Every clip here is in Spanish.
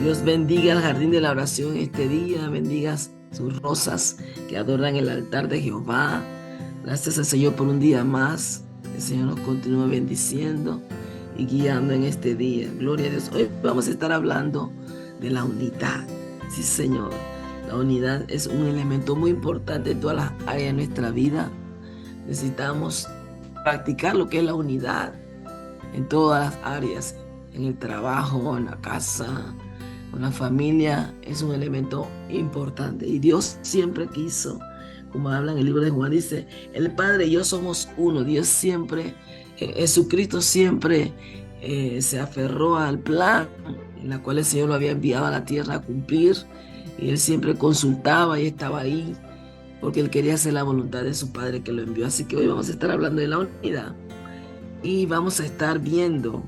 Dios bendiga el jardín de la oración este día, bendiga sus rosas que adornan el altar de Jehová. Gracias al Señor por un día más. El Señor nos continúe bendiciendo y guiando en este día. Gloria a Dios. Hoy vamos a estar hablando de la unidad. Sí, Señor. La unidad es un elemento muy importante en todas las áreas de nuestra vida. Necesitamos practicar lo que es la unidad en todas las áreas, en el trabajo, en la casa, con la familia. Es un elemento importante y Dios siempre quiso, como habla en el libro de Juan, dice, el Padre y yo somos uno. Dios siempre, Jesucristo siempre se aferró al plan en la cual el Señor lo había enviado a la tierra a cumplir, y Él siempre consultaba y estaba ahí porque Él quería hacer la voluntad de su Padre que lo envió. Así que hoy vamos a estar hablando de la unidad y vamos a estar viendo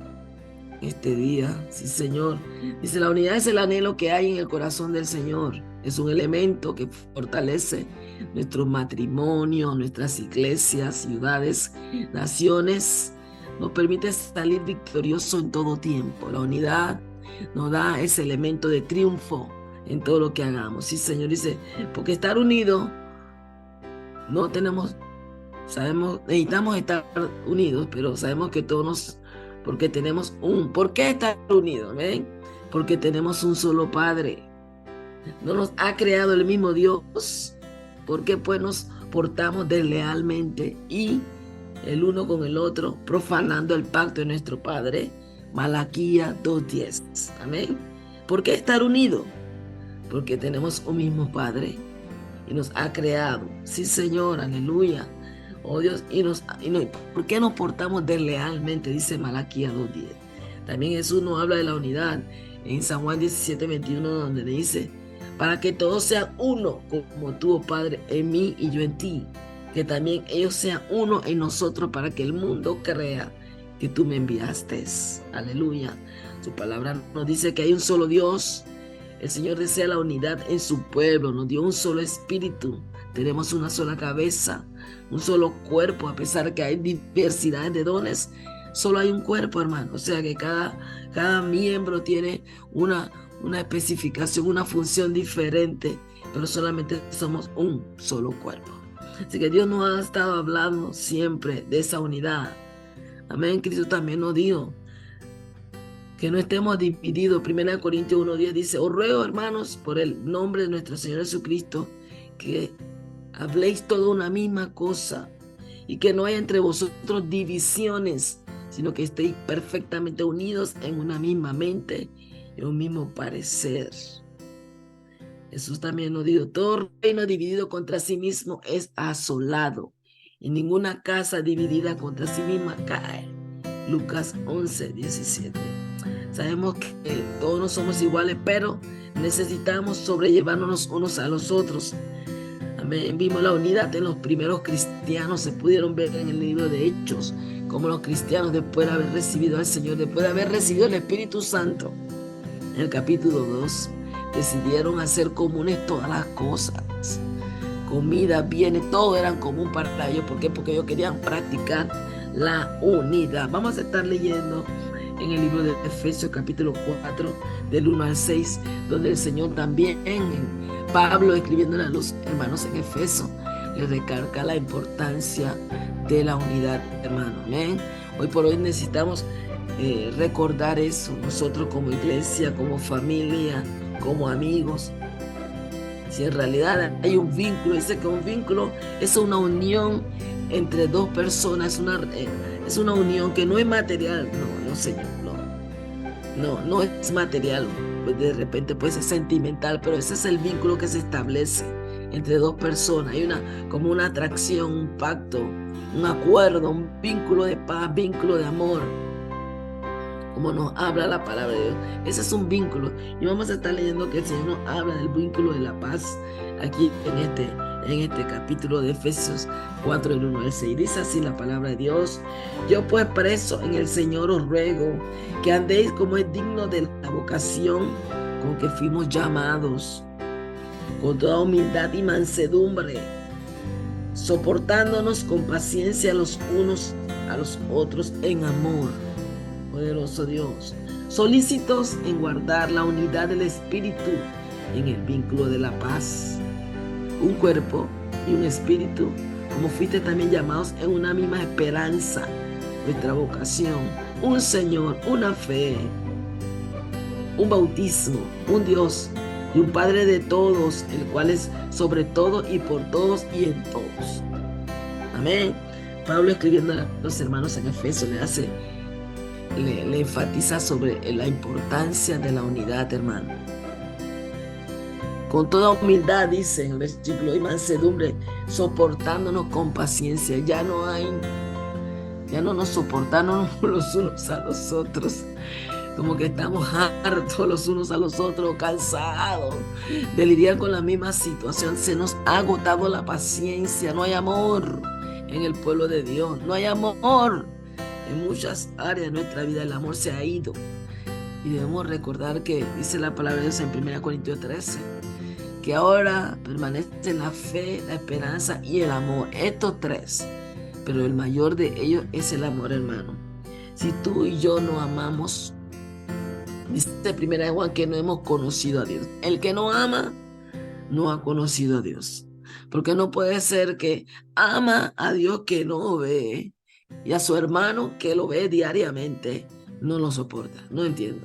este día, sí, Señor. Dice, la unidad es el anhelo que hay en el corazón del Señor. Es un elemento que fortalece nuestro matrimonio, nuestras iglesias, ciudades, naciones. Nos permite salir victorioso en todo tiempo. La unidad nos da ese elemento de triunfo en todo lo que hagamos. Sí, Señor, dice, porque estar unidos, no tenemos, sabemos, necesitamos estar unidos, pero sabemos que todos porque tenemos ¿por qué estar unidos? ¿Ven? Porque tenemos un solo Padre. No nos ha creado el mismo Dios. ¿Por qué pues nos portamos deslealmente y el uno con el otro, profanando el pacto de nuestro Padre? Malaquías 2:10. Amén. ¿Por qué estar unidos? Porque tenemos un mismo Padre y nos ha creado. Sí, Señor, aleluya. Oh Dios, ¿por qué nos portamos deslealmente? Dice Malaquías 2:10. También Jesús nos habla de la unidad en San Juan 17:21, donde dice, para que todos sean uno, como tú, oh Padre, en mí y yo en ti, que también ellos sean uno en nosotros, para que el mundo crea que tú me enviaste. Aleluya. Su palabra nos dice que hay un solo Dios. El Señor desea la unidad en su pueblo, nos dio un solo espíritu, tenemos una sola cabeza, un solo cuerpo. A pesar de que hay diversidad de dones, solo hay un cuerpo, hermano. O sea que cada miembro tiene una especificación, una función diferente, pero solamente somos un solo cuerpo. Así que Dios nos ha estado hablando siempre de esa unidad. Amén. Cristo también nos dijo que no estemos divididos. 1 Corintios 1:10 dice, os ruego, hermanos, por el nombre de nuestro Señor Jesucristo, que habléis toda una misma cosa y que no haya entre vosotros divisiones, sino que estéis perfectamente unidos en una misma mente y un mismo parecer. Jesús también nos dijo, todo reino dividido contra sí mismo es asolado, y ninguna casa dividida contra sí misma cae. Lucas 11:17. Sabemos que todos no somos iguales, pero necesitamos sobrellevarnos unos a los otros. Amén. Vimos la unidad en los primeros cristianos, se pudieron ver en el libro de Hechos, como los cristianos, después de haber recibido al Señor, después de haber recibido el Espíritu Santo, en el capítulo 2, decidieron hacer comunes todas las cosas. Comida, bienes, todo eran común para ellos. ¿Por qué? Porque ellos querían practicar la unidad. Vamos a estar leyendo en el libro de Efesios capítulo 4 del 1 al 6, donde el Señor también, Pablo escribiéndole a los hermanos en Efeso, les recalca la importancia de la unidad, hermano. Amén. Hoy por hoy necesitamos recordar eso, nosotros como iglesia, como familia, como amigos. Si en realidad hay un vínculo, dice que un vínculo es una unión entre dos personas, es una unión que no es material. No, Señor, no es material. Pues de repente puede ser sentimental, pero ese es el vínculo que se establece entre dos personas. Hay como una atracción, un pacto, un acuerdo, un vínculo de paz, vínculo de amor, como nos habla la palabra de Dios. Ese es un vínculo, y vamos a estar leyendo que el Señor nos habla del vínculo de la paz aquí en este capítulo de Efesios 4, del 1 al 6. Dice así la palabra de Dios: yo pues preso en el Señor os ruego que andéis como es digno de la vocación con que fuimos llamados, con toda humildad y mansedumbre, soportándonos con paciencia los unos a los otros en amor. Poderoso Dios, solícitos en guardar la unidad del espíritu en el vínculo de la paz. Un cuerpo y un espíritu, como fuiste también llamados en una misma esperanza, nuestra vocación, un Señor, una fe, un bautismo, un Dios y un Padre de todos, el cual es sobre todo y por todos y en todos. Amén. Pablo, escribiendo a los hermanos en Efeso, le enfatiza sobre la importancia de la unidad, hermano. Con toda humildad, dice en el versículo, y mansedumbre, soportándonos con paciencia. Ya no nos soportamos los unos a los otros. Como que estamos hartos los unos a los otros, cansados de lidiar con la misma situación. Se nos ha agotado la paciencia. No hay amor en el pueblo de Dios. No hay amor en muchas áreas de nuestra vida. El amor se ha ido. Y debemos recordar que dice la palabra de Dios en 1 Corintios 13, que ahora permanece la fe, la esperanza y el amor. Estos tres. Pero el mayor de ellos es el amor, hermano. Si tú y yo no amamos, dice 1 Juan que no hemos conocido a Dios. El que no ama, no ha conocido a Dios. Porque no puede ser que ama a Dios que no ve y a su hermano que lo ve diariamente, no lo soporta. No entiendo.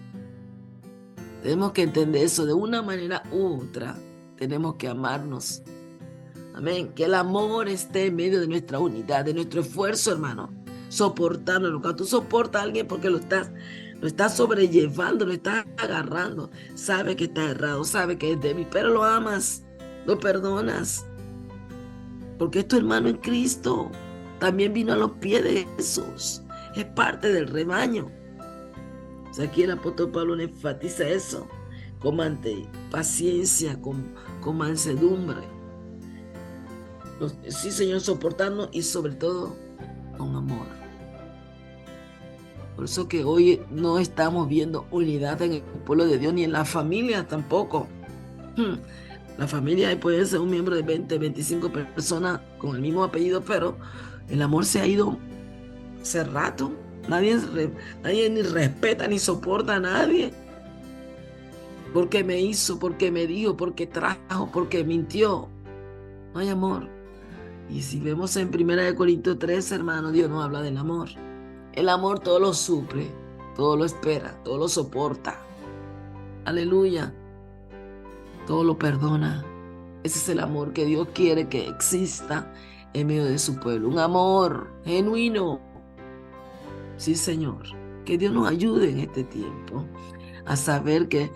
Tenemos que entender eso de una manera u otra. Tenemos que amarnos. Amén. Que el amor esté en medio de nuestra unidad, de nuestro esfuerzo, hermano. Soportándolo. Cuando tú soportas a alguien porque lo estás sobrellevando, lo estás agarrando, sabe que está errado, sabe que es débil, pero lo amas, lo perdonas. Porque es tu hermano en Cristo. También vino a los pies de Jesús. Es parte del rebaño. O sea, aquí el apóstol Pablo enfatiza eso. Con paciencia, con mansedumbre. Sí, Señor, soportarnos y sobre todo con amor. Por eso que hoy no estamos viendo unidad en el pueblo de Dios ni en la familia tampoco. La familia puede ser un miembro de 20, 25 personas con el mismo apellido, pero el amor se ha ido hace rato. Nadie ni respeta ni soporta a nadie. Porque me hizo, porque me dijo, porque trajo, porque mintió. No hay amor. Y si vemos en 1 Corintios 3, hermano, Dios nos habla del amor. El amor todo lo suple, todo lo espera, todo lo soporta. Aleluya. Todo lo perdona. Ese es el amor que Dios quiere que exista en medio de su pueblo. Un amor genuino. Sí, Señor. Que Dios nos ayude en este tiempo a saber que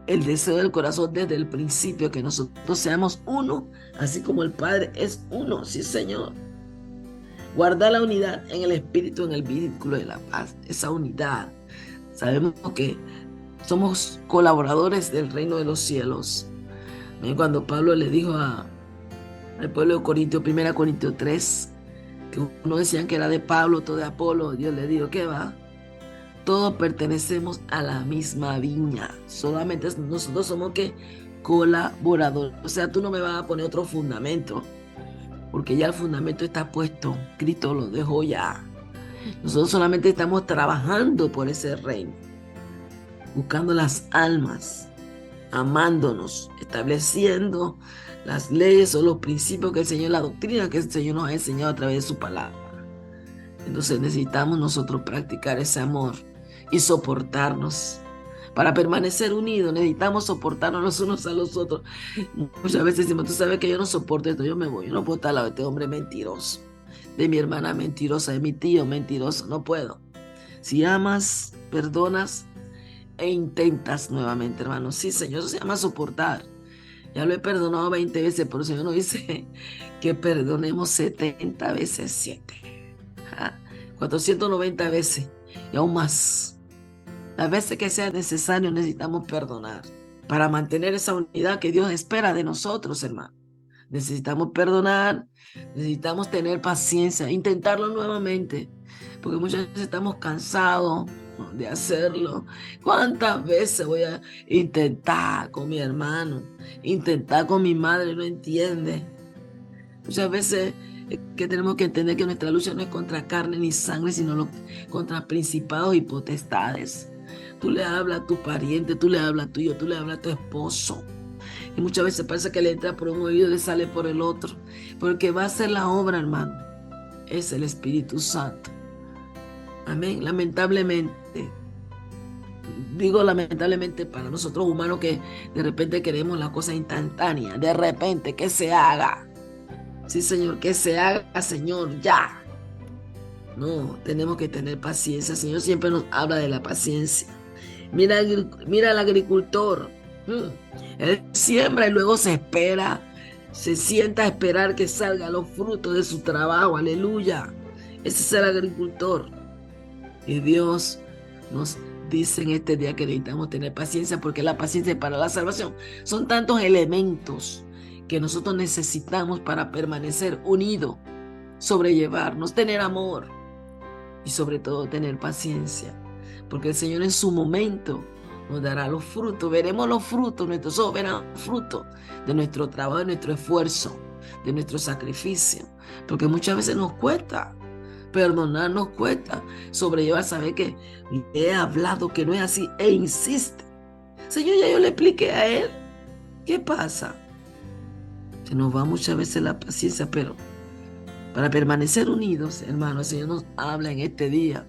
el deseo del corazón desde el principio, que nosotros seamos uno, así como el Padre es uno. Sí, Señor. Guardar la unidad en el espíritu, en el vínculo de la paz. Esa unidad. Sabemos que somos colaboradores del reino de los cielos. Cuando Pablo le dijo al pueblo de Corintios, 1 Corintios 3, que uno decían que era de Pablo, otro de Apolo, Dios le dijo, ¿qué va? Todos pertenecemos a la misma viña. Solamente nosotros somos colaboradores. O sea, tú no me vas a poner otro fundamento, porque ya el fundamento está puesto. Cristo lo dejó ya. Nosotros solamente estamos trabajando por ese reino, buscando las almas, amándonos, estableciendo las leyes o los principios que el Señor, la doctrina que el Señor nos ha enseñado a través de su palabra. Entonces necesitamos nosotros practicar ese amor y soportarnos. Para permanecer unidos necesitamos soportarnos los unos a los otros. Muchas veces decimos, tú sabes que yo no soporto esto, yo me voy, yo no puedo estar al lado de este hombre mentiroso, de mi hermana mentirosa, de mi tío mentiroso, no puedo. Si amas, perdonas e intentas nuevamente, hermano. Sí, Señor, eso se llama soportar. Ya lo he perdonado 20 veces, pero el Señor nos dice que perdonemos 70 veces 7. 490 veces y aún más. Las veces que sea necesario necesitamos perdonar para mantener esa unidad que Dios espera de nosotros, hermano. Necesitamos perdonar, necesitamos tener paciencia, intentarlo nuevamente, porque muchas veces estamos cansados de hacerlo. ¿Cuántas veces voy a intentar con mi hermano, intentar con mi madre? No entiende. Muchas veces Es que tenemos que entender que nuestra lucha no es contra carne ni sangre, sino contra principados y potestades. Tú le hablas a tu pariente, tú le hablas a tu hijo, tú le hablas a tu esposo. Y muchas veces parece que le entra por un oído y le sale por el otro. Porque va a hacer la obra, hermano, es el Espíritu Santo. Amén. Lamentablemente, digo lamentablemente para nosotros humanos que de repente queremos la cosa instantánea, de repente que se haga. Sí, Señor, que se haga, Señor, ya. No, tenemos que tener paciencia. El Señor siempre nos habla de la paciencia. Mira al agricultor. Él siembra y luego se espera. Se sienta a esperar que salgan los frutos de su trabajo. Aleluya. Ese es el agricultor. Y Dios nos dice en este día que necesitamos tener paciencia, porque la paciencia para la salvación son tantos elementos que nosotros necesitamos para permanecer unidos, sobrellevarnos, tener amor y sobre todo tener paciencia, porque el Señor en su momento nos dará los frutos. Veremos los frutos, nuestros ojos verán frutos de nuestro trabajo, de nuestro esfuerzo, de nuestro sacrificio, porque muchas veces nos cuesta perdonar, nos cuesta sobrellevar, saber que le he hablado que no es así e insiste. Señor, ya yo le expliqué a él. ¿Qué pasa? Se nos va muchas veces la paciencia, pero para permanecer unidos, hermano, el Señor nos habla en este día.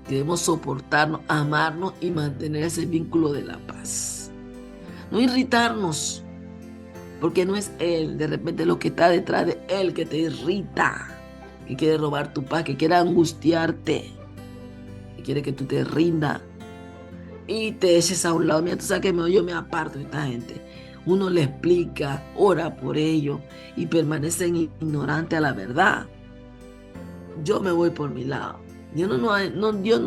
Debemos soportarnos, amarnos y mantener ese vínculo de la paz. No irritarnos, porque no es Él, de repente lo que está detrás de Él que te irrita, que quiere robar tu paz, que quiere angustiarte, que quiere que tú te rindas y te eches a un lado. Mira, tú sabes que yo me aparto de esta gente. Uno le explica, ora por ellos y permanecen ignorantes a la verdad. Yo me voy por mi lado. Dios no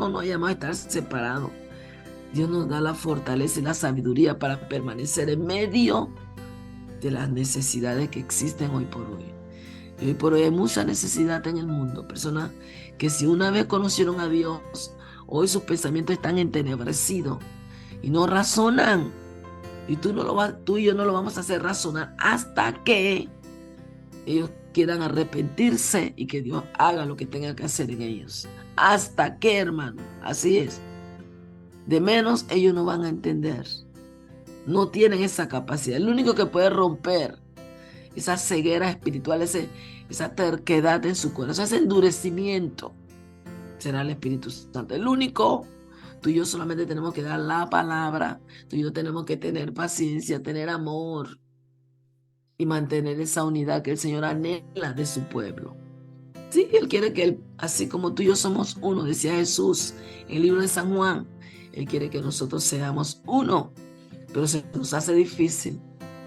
nos ha llamado a estar separados. Dios nos da la fortaleza y la sabiduría para permanecer en medio de las necesidades que existen hoy por hoy. Y hoy por hoy hay mucha necesidad en el mundo. Personas que si una vez conocieron a Dios, hoy sus pensamientos están entenebrecidos y no razonan. Y tú y yo no lo vamos a hacer razonar hasta que ellos quieran arrepentirse y que Dios haga lo que tenga que hacer en ellos. ¿Hasta qué, hermano? Así es. De menos ellos no van a entender. No tienen esa capacidad. El único que puede romper esa ceguera espiritual, esa terquedad en su corazón, ese endurecimiento, será el Espíritu Santo. El único. Tú y yo solamente tenemos que dar la palabra. Tú y yo tenemos que tener paciencia, tener amor y mantener esa unidad que el Señor anhela de su pueblo. Sí, Él quiere que así como tú y yo somos uno, decía Jesús en el libro de San Juan, Él quiere que nosotros seamos uno, pero se nos hace difícil.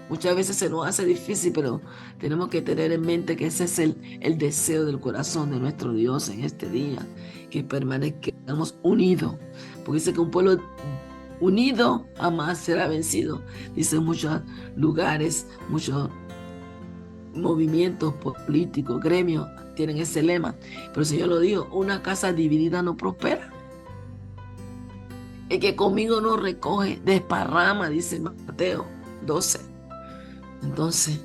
Muchas veces se nos hace difícil, pero tenemos que tener en mente que ese es el deseo del corazón de nuestro Dios en este día, que permanezcamos unidos, porque dice que un pueblo unido jamás será vencido. Dice en muchos lugares, muchos movimientos políticos, gremios, tienen ese lema, pero si yo lo digo, una casa dividida no prospera. El que conmigo no recoge, desparrama, dice Mateo 12. Entonces,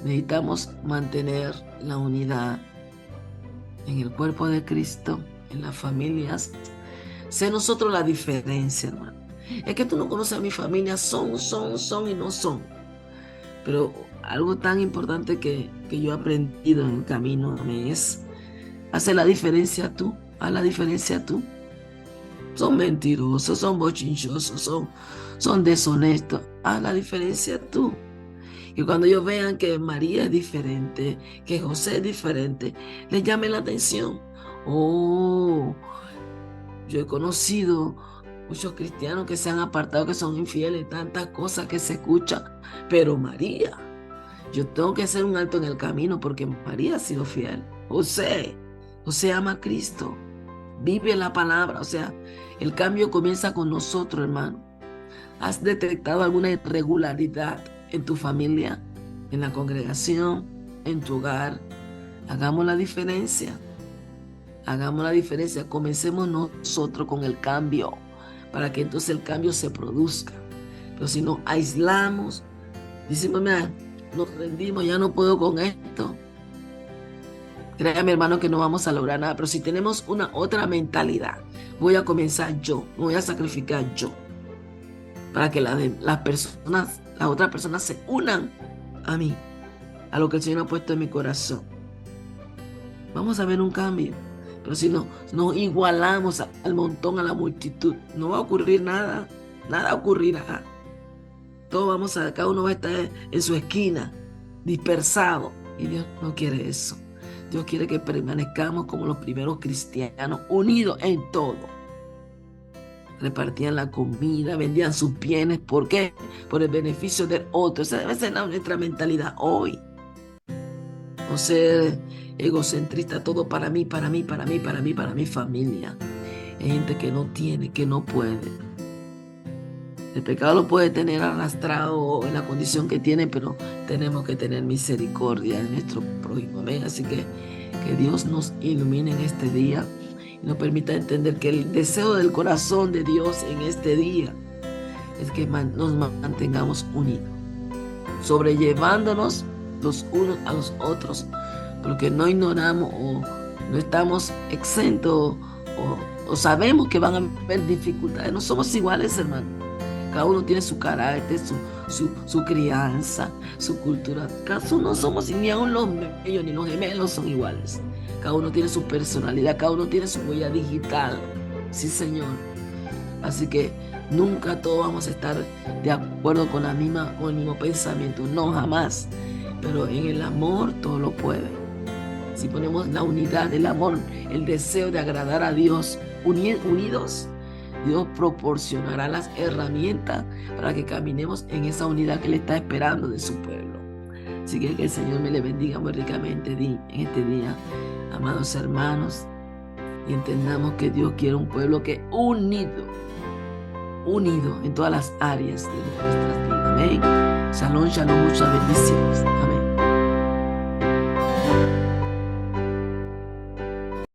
necesitamos mantener la unidad en el cuerpo de Cristo, en las familias. Sé nosotros la diferencia, hermano. Es que tú no conoces a mi familia, son y no son. Pero algo tan importante que yo he aprendido en el camino es hacer la diferencia tú, haz la diferencia tú. Son mentirosos, son bochinchosos, son deshonestos, haz la diferencia tú. Y cuando ellos vean que María es diferente, que José es diferente, les llame la atención. Oh, yo he conocido muchos cristianos que se han apartado, que son infieles, tantas cosas que se escuchan. Pero María, yo tengo que hacer un alto en el camino porque María ha sido fiel. José ama a Cristo, vive la palabra. O sea, el cambio comienza con nosotros, hermano. ¿Has detectado alguna irregularidad en tu familia, en la congregación, en tu hogar? Hagamos la diferencia. Hagamos la diferencia. Comencemos nosotros con el cambio para que entonces el cambio se produzca. Pero si nos aislamos, decimos, mira, nos rendimos, ya no puedo con esto. Créame, hermano, que no vamos a lograr nada, pero si tenemos una otra mentalidad, voy a comenzar yo, me voy a sacrificar yo, para que las otras personas se unan a mí, a lo que el Señor ha puesto en mi corazón. Vamos a ver un cambio. Pero si nos igualamos al montón, a la multitud, no va a ocurrir nada. Nada ocurrirá. Cada uno va a estar en su esquina, dispersado. Y Dios no quiere eso. Dios quiere que permanezcamos como los primeros cristianos, unidos en todo. Repartían la comida, vendían sus bienes. ¿Por qué? Por el beneficio del otro. Esa debe ser nuestra mentalidad hoy. No ser egocentrista, todo para mí, para mí, para mí, para mí, para mi familia. Hay gente que no tiene, que no puede. El pecado lo puede tener arrastrado en la condición que tiene, pero tenemos que tener misericordia de nuestro prójimo. ¿Ven? Así que Dios nos ilumine en este día y nos permita entender que el deseo del corazón de Dios en este día es que nos mantengamos unidos, sobrellevándonos los unos a los otros, porque no ignoramos o no estamos exentos o sabemos que van a haber dificultades. No somos iguales, hermano. Cada uno tiene su carácter, su crianza, su cultura. No somos, ni aún los mellos ni los gemelos son iguales. Cada uno tiene su personalidad, cada uno tiene su huella digital. Sí, Señor. Así que nunca todos vamos a estar de acuerdo con el mismo pensamiento. No, jamás. Pero en el amor todo lo puede. Si ponemos la unidad, el amor, el deseo de agradar a Dios unidos, Dios proporcionará las herramientas para que caminemos en esa unidad que Él está esperando de su pueblo. Así que el Señor me le bendiga muy ricamente en este día, amados hermanos, y entendamos que Dios quiere un pueblo que unido en todas las áreas de nuestras vidas. Amén. Shalom, shalom, muchas bendiciones. Amén.